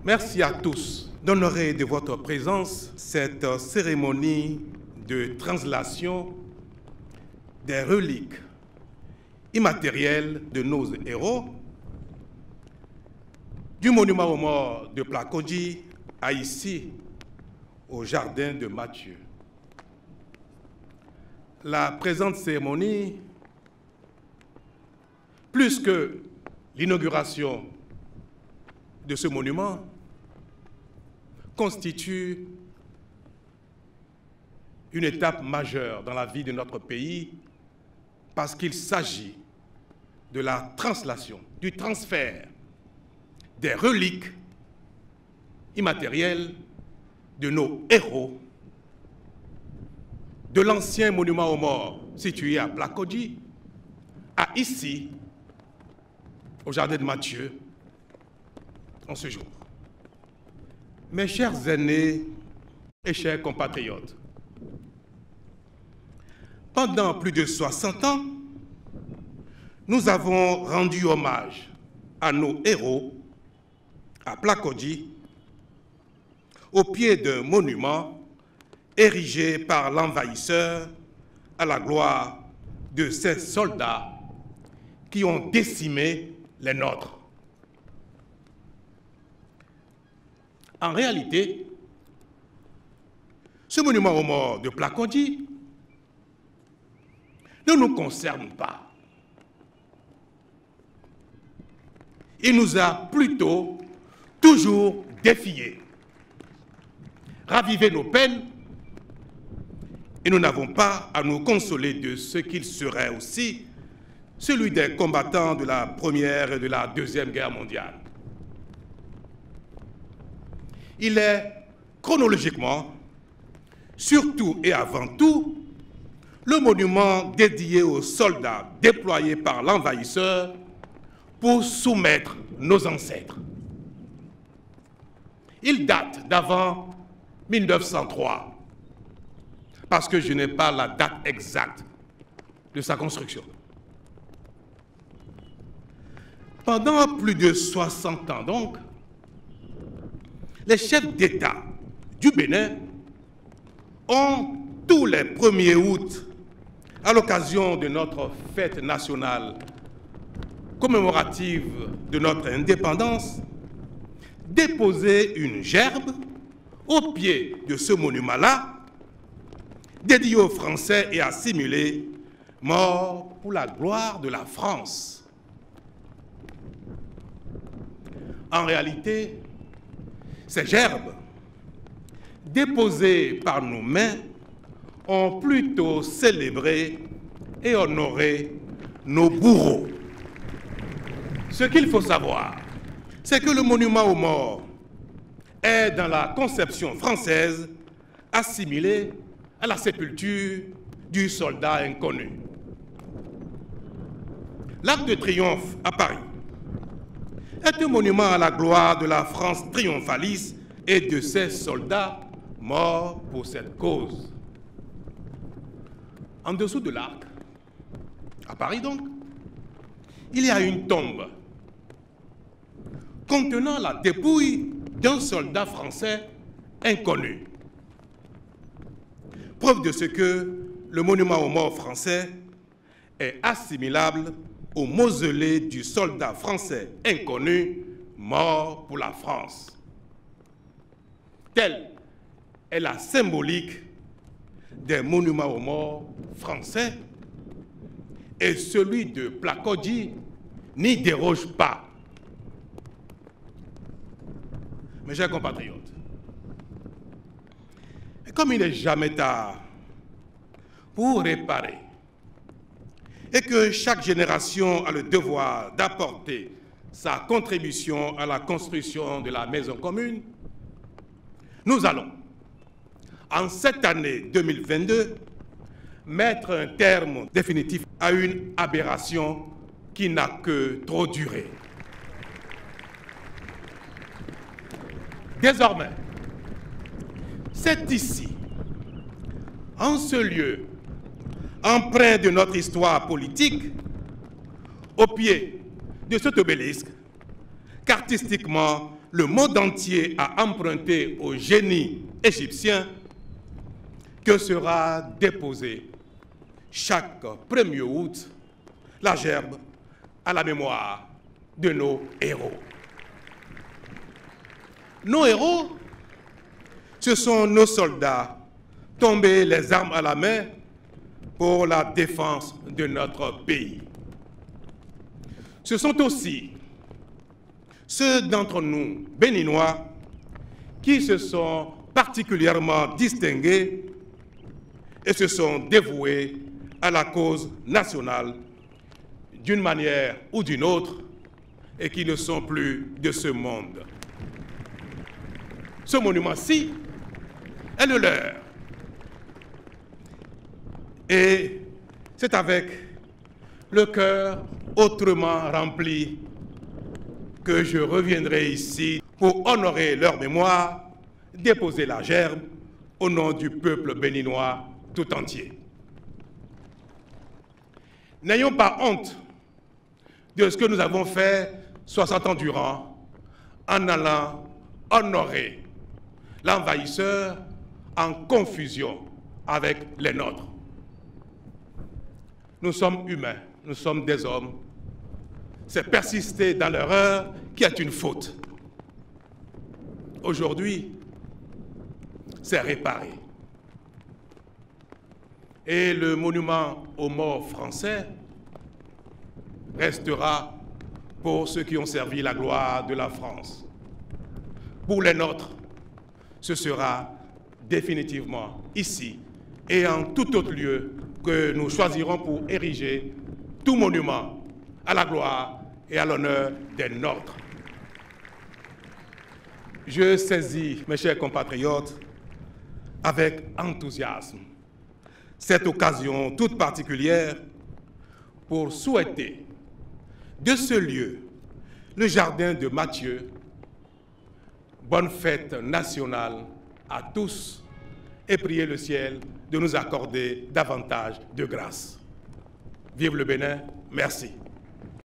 Merci à tous d'honorer de votre présence cette cérémonie de translation des reliques immatérielles de nos héros du monument aux morts de Plakodji à ici, au jardin de Mathieu. La présente cérémonie, plus que l'inauguration de ce monument, constitue une étape majeure dans la vie de notre pays parce qu'il s'agit de la translation, du transfert des reliques immatérielles de nos héros de l'ancien monument aux morts situé à Plakodji à ici, au jardin de Mathieu, en ce jour. Mes chers aînés et chers compatriotes, pendant plus de 60 ans, nous avons rendu hommage à nos héros à Plakodji au pied d'un monument érigé par l'envahisseur à la gloire de ces soldats qui ont décimé les nôtres. En réalité, ce monument aux morts de Plakodji ne nous concerne pas. Il nous a plutôt toujours défiés, ravivé nos peines, et nous n'avons pas à nous consoler de ce qu'il serait aussi celui des combattants de la Première et de la Deuxième Guerre mondiale. Il est chronologiquement, surtout et avant tout, le monument dédié aux soldats déployés par l'envahisseur pour soumettre nos ancêtres. Il date d'avant 1903, parce que je n'ai pas la date exacte de sa construction. Pendant plus de 60 ans donc, les chefs d'État du Bénin ont, tous les 1er août, à l'occasion de notre fête nationale commémorative de notre indépendance, déposé une gerbe au pied de ce monument-là, dédié aux Français et assimilés, morts pour la gloire de la France. En réalité, ces gerbes, déposées par nos mains, ont plutôt célébré et honoré nos bourreaux. Ce qu'il faut savoir, c'est que le monument aux morts est, dans la conception française, assimilé à la sépulture du soldat inconnu. L'Arc de Triomphe à Paris est un monument à la gloire de la France triomphaliste et de ses soldats morts pour cette cause. En dessous de l'arc, à Paris donc, il y a une tombe contenant la dépouille d'un soldat français inconnu. Preuve de ce que le monument aux morts français est assimilable au mausolée du soldat français inconnu mort pour la France. Telle est la symbolique des monuments aux morts français, et celui de Plakodji n'y déroge pas. Mes chers compatriotes, et comme il n'est jamais tard pour réparer, et que chaque génération a le devoir d'apporter sa contribution à la construction de la maison commune, nous allons, en cette année 2022, mettre un terme définitif à une aberration qui n'a que trop duré. Désormais, c'est ici, en ce lieu, empreint de notre histoire politique, au pied de cet obélisque, qu'artistiquement le monde entier a emprunté au génie égyptien, que sera déposé chaque 1er août la gerbe à la mémoire de nos héros. Nos héros, ce sont nos soldats tombés les armes à la main pour la défense de notre pays. Ce sont aussi ceux d'entre nous, béninois, qui se sont particulièrement distingués et se sont dévoués à la cause nationale d'une manière ou d'une autre et qui ne sont plus de ce monde. Ce monument-ci est le leur. Et c'est avec le cœur autrement rempli que je reviendrai ici pour honorer leur mémoire, déposer la gerbe au nom du peuple béninois tout entier. N'ayons pas honte de ce que nous avons fait 60 ans durant en allant honorer l'envahisseur en confusion avec les nôtres. Nous sommes humains, nous sommes des hommes. C'est persister dans l'erreur qui est une faute. Aujourd'hui, c'est réparer. Et le monument aux morts français restera pour ceux qui ont servi la gloire de la France. Pour les nôtres, ce sera définitivement ici et en tout autre lieu que nous choisirons pour ériger tout monument à la gloire et à l'honneur des nôtres. Je saisis, mes chers compatriotes, avec enthousiasme cette occasion toute particulière pour souhaiter de ce lieu, le jardin de Mathieu, bonne fête nationale à tous et prier le ciel de nous accorder davantage de grâce. Vive le Bénin, merci.